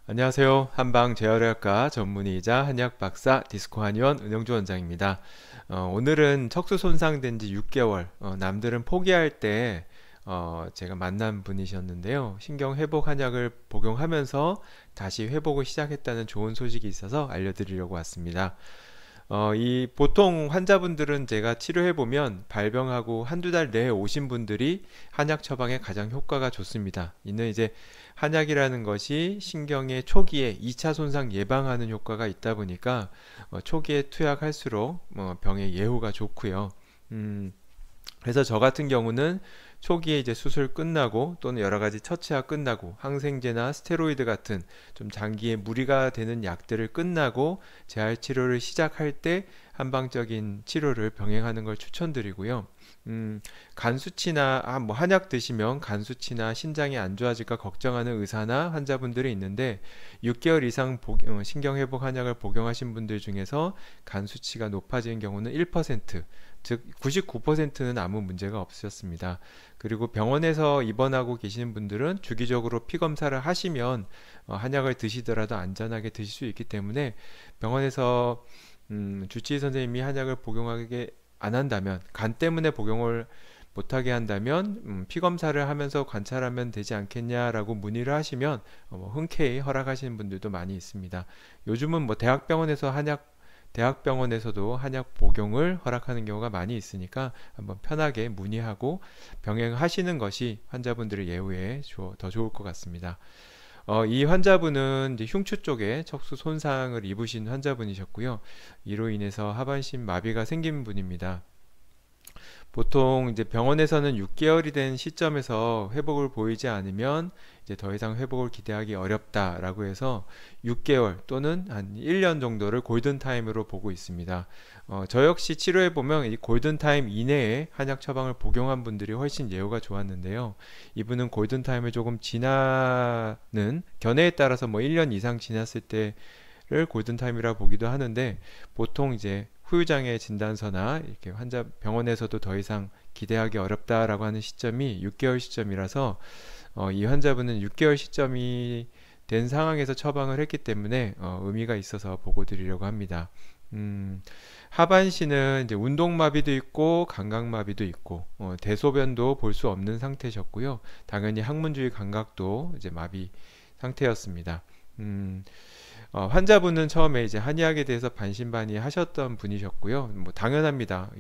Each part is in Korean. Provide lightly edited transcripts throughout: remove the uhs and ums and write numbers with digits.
안녕하세요. 한방재활의학과 전문의이자 한의학 박사 디스코 한의원 은영주 원장입니다. 오늘은 척수 손상된 지 6개월, 남들은 포기할 때 제가 만난 분이셨는데요. 신경회복 한약을 복용하면서 다시 회복을 시작했다는 좋은 소식이 있어서 알려드리려고 왔습니다. 이 보통 환자분들은 제가 치료해보면 발병하고 한두 달 내에 오신 분들이 한약 처방에 가장 효과가 좋습니다. 이는 이제 한약이라는 것이 신경의 초기에 2차 손상 예방하는 효과가 있다 보니까 초기에 투약할수록 병의 예후가 좋고요. 음, 그래서 저 같은 경우는 초기에 이제 수술 끝나고 또는 여러 가지 처치가 끝나고 항생제나 스테로이드 같은 좀 장기에 무리가 되는 약들을 끝나고 재활 치료를 시작할 때 한방적인 치료를 병행하는 걸 추천드리고요. 간 수치나 뭐 한약 드시면 간 수치나 신장이 안 좋아질까 걱정하는 의사나 환자분들이 있는데 6개월 이상 신경회복 한약을 복용하신 분들 중에서 간 수치가 높아지는 경우는 1%, 즉 99%는 아무 문제가 없으셨습니다. 그리고 병원에서 입원하고 계시는 분들은 주기적으로 피 검사를 하시면 한약을 드시더라도 안전하게 드실 수 있기 때문에 병원에서 주치의 선생님이 한약을 복용하게 안 한다면, 간 때문에 복용을 못하게 한다면 피 검사를 하면서 관찰하면 되지 않겠냐라고 문의를 하시면 뭐 흔쾌히 허락하시는 분들도 많이 있습니다. 요즘은 뭐 대학병원에서도 한약 복용을 허락하는 경우가 많이 있으니까 한번 편하게 문의하고 병행하시는 것이 환자분들의 예후에 더 좋을 것 같습니다. 이 환자분은 이제 흉추 쪽에 척수 손상을 입으신 환자분이셨고요. 이로 인해서 하반신 마비가 생긴 분입니다. 보통 이제 병원에서는 6개월이 된 시점에서 회복을 보이지 않으면 이제 더 이상 회복을 기대하기 어렵다라고 해서 6개월 또는 한 1년 정도를 골든타임으로 보고 있습니다. 저 역시 치료해보면 이 골든타임 이내에 한약 처방을 복용한 분들이 훨씬 예후가 좋았는데요. 이분은 골든타임을 조금 지나는 견해에 따라서 뭐 1년 이상 지났을 때를 골든타임이라 보기도 하는데 보통 이제 후유장애 진단서나 이렇게 환자 병원에서도 더 이상 기대하기 어렵다라고 하는 시점이 6개월 시점이라서 이 환자분은 6개월 시점이 된 상황에서 처방을 했기 때문에 의미가 있어서 보고 드리려고 합니다. 하반신은 이제 운동마비도 있고 감각마비도 있고 대소변도 볼 수 없는 상태셨고요. 당연히 항문주의 감각도 이제 마비 상태였습니다. 환자분은 처음에 이제 한의학에 대해서 반신반의 하셨던 분이셨고요. 뭐 당연합니다.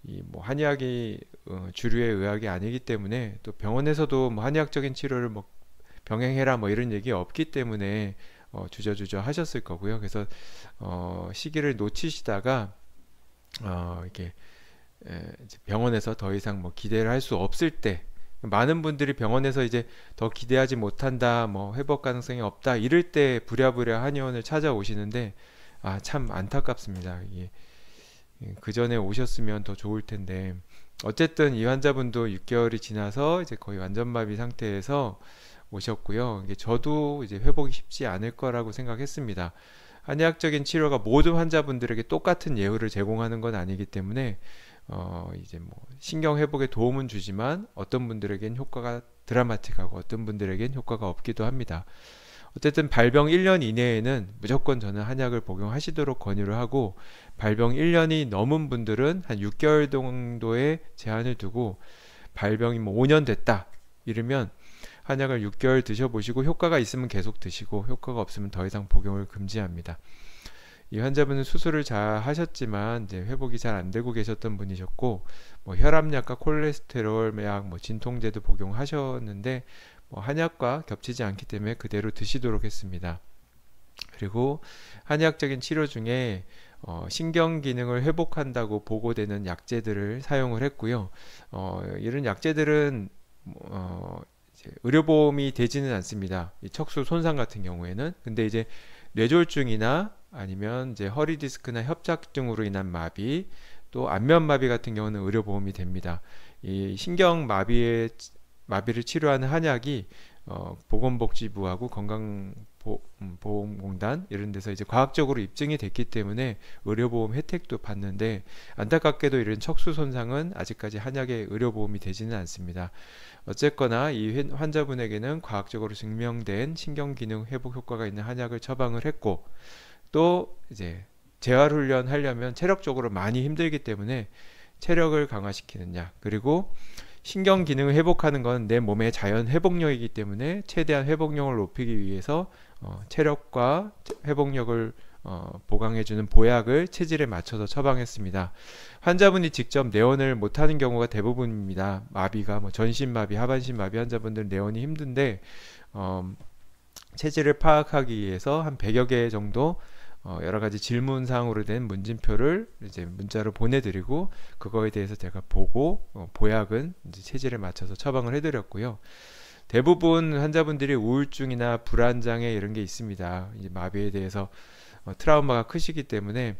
이뭐 한의학이 주류의 의학이 아니기 때문에 또 병원에서도 뭐 한의학적인 치료를 뭐 병행해라 뭐 이런 얘기 없기 때문에 주저주저 하셨을 거고요. 그래서 시기를 놓치시다가 이렇게 이제 병원에서 더 이상 뭐 기대를 할 수 없을 때 많은 분들이 병원에서 이제 더 기대하지 못한다, 뭐 회복 가능성이 없다 이럴 때 부랴부랴 한의원을 찾아오시는데 참 안타깝습니다. 이게 그 전에 오셨으면 더 좋을 텐데 어쨌든 이 환자분도 6개월이 지나서 이제 거의 완전마비 상태에서 오셨고요. 이게 저도 이제 회복이 쉽지 않을 거라고 생각했습니다. 한의학적인 치료가 모든 환자분들에게 똑같은 예후를 제공하는 건 아니기 때문에 이제 뭐 신경 회복에 도움은 주지만 어떤 분들에겐 효과가 드라마틱하고 어떤 분들에겐 효과가 없기도 합니다. 어쨌든 발병 1년 이내에는 무조건 저는 한약을 복용하시도록 권유를 하고 발병 1년이 넘은 분들은 한 6개월 정도의 제한을 두고 발병이 뭐 5년 됐다 이러면 한약을 6개월 드셔보시고 효과가 있으면 계속 드시고 효과가 없으면 더 이상 복용을 금지합니다. 이 환자분은 수술을 잘 하셨지만 이제 회복이 잘 안 되고 계셨던 분이셨고 뭐 혈압약과 콜레스테롤 약, 뭐 진통제도 복용하셨는데 뭐 한약과 겹치지 않기 때문에 그대로 드시도록 했습니다. 그리고 한의학적인 치료 중에 신경 기능을 회복한다고 보고되는 약제들을 사용을 했고요. 이런 약제들은 의료보험이 되지는 않습니다. 이 척수 손상 같은 경우에는. 근데 이제 뇌졸중이나 아니면 이제 허리 디스크나 협착증으로 인한 마비, 또 안면 마비 같은 경우는 의료보험이 됩니다. 이 신경 마비를 치료하는 한약이 보건복지부하고 보험공단 이런 데서 이제 과학적으로 입증이 됐기 때문에 의료보험 혜택도 받는데, 안타깝게도 이런 척수 손상은 아직까지 한약의 의료보험이 되지는 않습니다. 어쨌거나 이 환자분에게는 과학적으로 증명된 신경기능 회복 효과가 있는 한약을 처방을 했고, 또 이제 재활훈련 하려면 체력적으로 많이 힘들기 때문에 체력을 강화시키는 약, 그리고 신경 기능을 회복하는 건 내 몸의 자연 회복력이기 때문에 최대한 회복력을 높이기 위해서 체력과 회복력을 보강해주는 보약을 체질에 맞춰서 처방했습니다. 환자분이 직접 내원을 못하는 경우가 대부분입니다. 마비가 전신마비, 하반신마비 환자분들 내원이 힘든데, 체질을 파악하기 위해서 한 100여 개 정도 여러 가지 질문사항으로 된 문진표를 이제 문자로 보내드리고, 그거에 대해서 제가 보고 보약은 이제 체질에 맞춰서 처방을 해드렸고요. 대부분 환자분들이 우울증이나 불안장애 이런 게 있습니다. 이제 마비에 대해서 트라우마가 크시기 때문에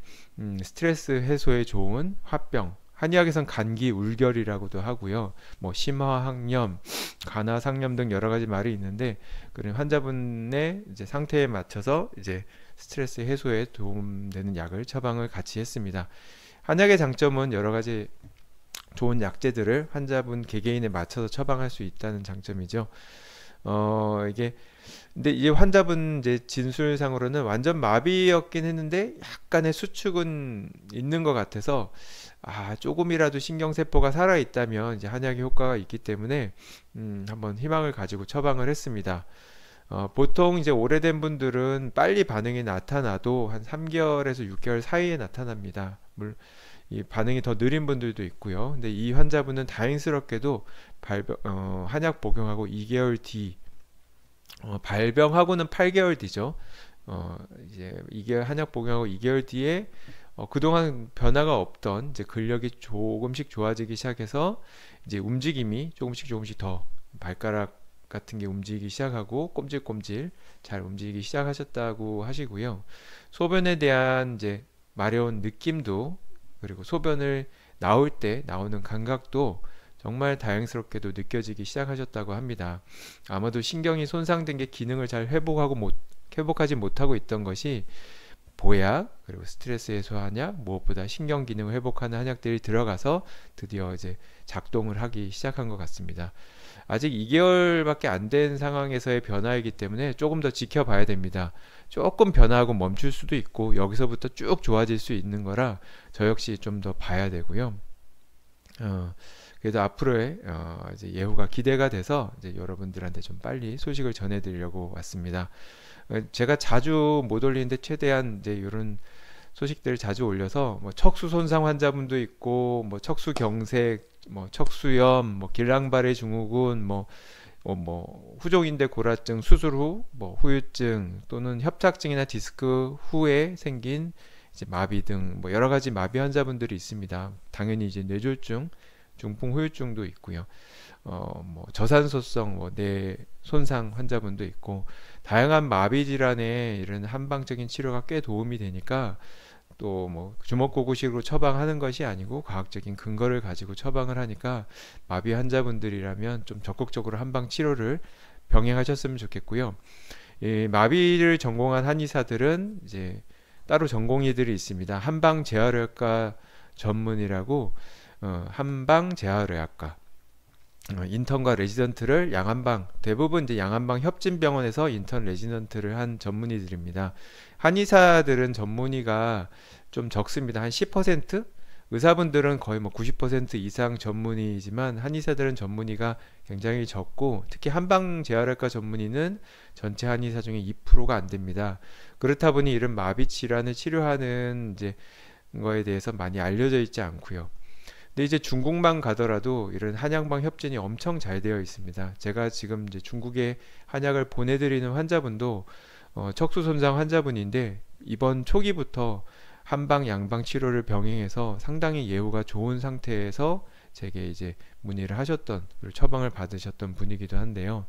스트레스 해소에 좋은 화병, 한의학에선 감기 울결이라고도 하고요. 뭐 심화항염, 간화상염 등 여러 가지 말이 있는데, 그런 환자분의 이제 상태에 맞춰서 이제 스트레스 해소에 도움되는 약을 처방을 같이 했습니다. 한약의 장점은 여러 가지 좋은 약재들을 환자분 개개인에 맞춰서 처방할 수 있다는 장점이죠. 이게 근데 이 환자분 이제 진술상으로는 완전 마비였긴 했는데 약간의 수축은 있는 것 같아서, 조금이라도 신경세포가 살아 있다면 이제 한약의 효과가 있기 때문에 한번 희망을 가지고 처방을 했습니다. 보통 이제 오래된 분들은 빨리 반응이 나타나도 한 3개월에서 6개월 사이에 나타납니다. 이 반응이 더 느린 분들도 있고요. 근데 이 환자분은 다행스럽게도 한약 복용하고 2개월 뒤, 발병하고는 8개월 뒤죠. 이제 2개월 한약 복용하고 2개월 뒤에 그동안 변화가 없던 이제 근력이 조금씩 좋아지기 시작해서 이제 움직임이 조금씩 더 발가락 같은 게 움직이기 시작하고 꼼질꼼질 잘 움직이기 시작하셨다고 하시고요. 소변에 대한 이제 마려운 느낌도, 그리고 소변을 나올 때 나오는 감각도 정말 다행스럽게도 느껴지기 시작하셨다고 합니다. 아마도 신경이 손상된 게 기능을 잘 회복하지 못하고 있던 것이 보약, 그리고 스트레스 해소 한약, 무엇보다 신경 기능을 회복하는 한약들이 들어가서 드디어 이제 작동을 하기 시작한 것 같습니다. 아직 2개월밖에 안 된 상황에서의 변화이기 때문에 조금 더 지켜봐야 됩니다. 조금 변화하고 멈출 수도 있고 여기서부터 쭉 좋아질 수 있는 거라 저 역시 좀 더 봐야 되고요. 그래도 앞으로의 이제 예후가 기대가 돼서 이제 여러분들한테 좀 빨리 소식을 전해드리려고 왔습니다. 제가 자주 못 올리는데 최대한 이제 이런 소식들을 자주 올려서, 뭐 척수 손상 환자분도 있고, 뭐 척수 경색, 뭐 척수염, 뭐 길랑발의 증후군, 뭐 후종인대 골화증 수술 후, 뭐 후유증 또는 협착증이나 디스크 후에 생긴 이제 마비 등 뭐 여러 가지 마비 환자분들이 있습니다. 당연히 이제 뇌졸중, 중풍 후유증도 있고요. 뭐 저산소성 뇌 손상 환자분도 있고, 다양한 마비 질환에 이런 한방적인 치료가 꽤 도움이 되니까, 또 뭐 주먹구구식으로 처방하는 것이 아니고 과학적인 근거를 가지고 처방을 하니까 마비 환자분들이라면 좀 적극적으로 한방 치료를 병행하셨으면 좋겠고요. 이 마비를 전공한 한의사들은 이제 따로 전공의들이 있습니다. 한방 재활의학과 전문이라고, 한방 재활의학과 인턴과 레지던트를 양한방, 대부분 이제 양한방 협진병원에서 인턴 레지던트를 한 전문의들입니다. 한의사들은 전문의가 좀 적습니다. 한 10%? 의사분들은 거의 뭐 90% 이상 전문의이지만 한의사들은 전문의가 굉장히 적고, 특히 한방 재활학과 전문의는 전체 한의사 중에 2%가 안 됩니다. 그렇다 보니 이런 마비 질환을 치료하는 이제 거에 대해서 많이 알려져 있지 않고요. 근데 이제 중국만 가더라도 이런 한양방 협진이 엄청 잘 되어 있습니다. 제가 지금 이제 중국에 한약을 보내드리는 환자분도 척수 손상 환자분인데, 이번 초기부터 한방 양방 치료를 병행해서 상당히 예후가 좋은 상태에서 제게 이제 문의를 하셨던, 그리고 처방을 받으셨던 분이기도 한데요.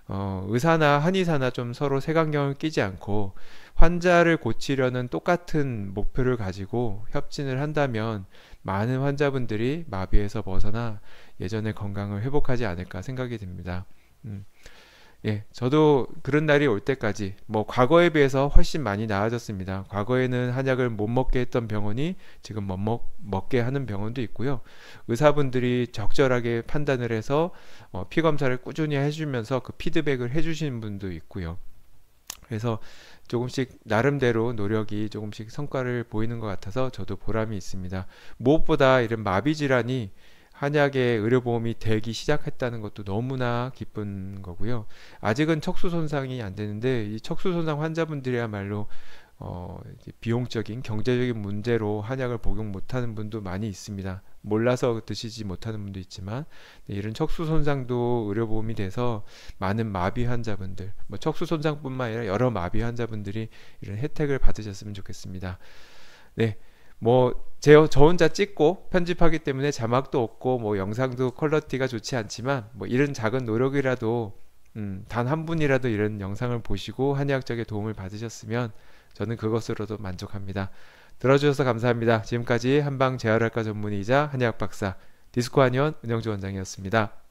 의사나 한의사나 좀 서로 색안경을 끼지 않고 환자를 고치려는 똑같은 목표를 가지고 협진을 한다면 많은 환자분들이 마비에서 벗어나 예전의 건강을 회복하지 않을까 생각이 듭니다. 예, 저도 그런 날이 올 때까지 뭐 과거에 비해서 훨씬 많이 나아졌습니다. 과거에는 한약을 못 먹게 했던 병원이 지금 먹게 하는 병원도 있고요. 의사분들이 적절하게 판단을 해서 피 검사를 꾸준히 해주면서 그 피드백을 해주시는 분도 있고요. 그래서 조금씩 나름대로 노력이 조금씩 성과를 보이는 것 같아서 저도 보람이 있습니다. 무엇보다 이런 마비 질환이 한약의 의료보험이 되기 시작했다는 것도 너무나 기쁜 거고요. 아직은 척수 손상이 안 되는데 이 척수 손상 환자분들이야말로 이제 비용적인 경제적인 문제로 한약을 복용 못하는 분도 많이 있습니다. 몰라서 드시지 못하는 분도 있지만 네, 이런 척수 손상도 의료보험이 돼서 많은 마비 환자분들, 뭐 척수 손상뿐만 아니라 여러 마비 환자분들이 이런 혜택을 받으셨으면 좋겠습니다. 네, 뭐 저 혼자 찍고 편집하기 때문에 자막도 없고 뭐 영상도 퀄리티가 좋지 않지만 뭐 이런 작은 노력이라도 단 한 분이라도 이런 영상을 보시고 한의학적인 도움을 받으셨으면 저는 그것으로도 만족합니다. 들어주셔서 감사합니다. 지금까지 한방 재활학과 전문의이자 한의학 박사 디스코 한의원 은영주 원장이었습니다.